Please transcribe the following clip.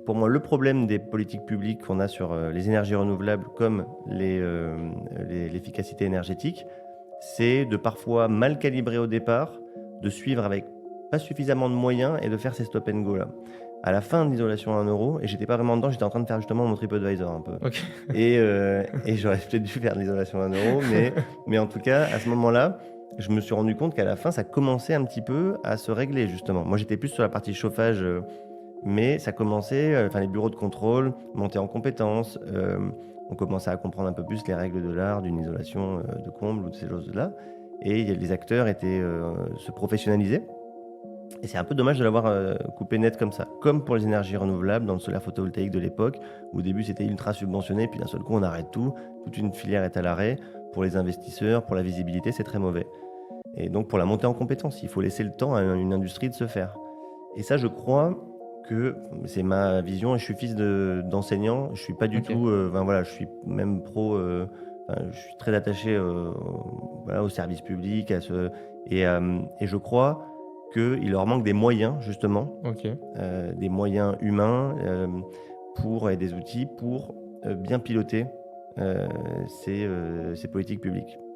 pour moi, le problème des politiques publiques qu'on a sur, les énergies renouvelables comme l'efficacité énergétique, c'est de parfois mal calibrer au départ, de suivre avec pas suffisamment de moyens et de faire ces stop and go là. À la fin de l'isolation à 1 € et j'étais pas vraiment dedans, j'étais en train de faire justement mon TripAdvisor un peu OK. et j'aurais peut-être dû faire de l'isolation à 1 €, mais en tout cas, à ce moment-là, je me suis rendu compte qu'à la fin, ça commençait un petit peu à se régler justement. Moi, j'étais plus sur la partie chauffage, mais ça commençait, enfin les bureaux de contrôle montaient en compétences, on commençait à comprendre un peu plus les règles de l'art, d'une isolation, de comble ou de ces choses-là et les acteurs se professionnalisaient et c'est un peu dommage de l'avoir, coupé net comme ça. Comme pour les énergies renouvelables dans le solaire photovoltaïque de l'époque, où au début c'était ultra subventionné, puis d'un seul coup on arrête tout, toute une filière est à l'arrêt. Pour les investisseurs, pour la visibilité, c'est très mauvais et donc pour la montée en compétences, il faut laisser le temps à une industrie de se faire et ça je crois que c'est ma vision et je suis fils d'enseignant, je suis pas du OK. tout, enfin voilà, je suis même pro, enfin je suis très attaché, voilà, au service public, à ce et je crois qu'il leur manque des moyens justement, OK. des moyens humains, et des outils pour, bien piloter, ces politiques publiques.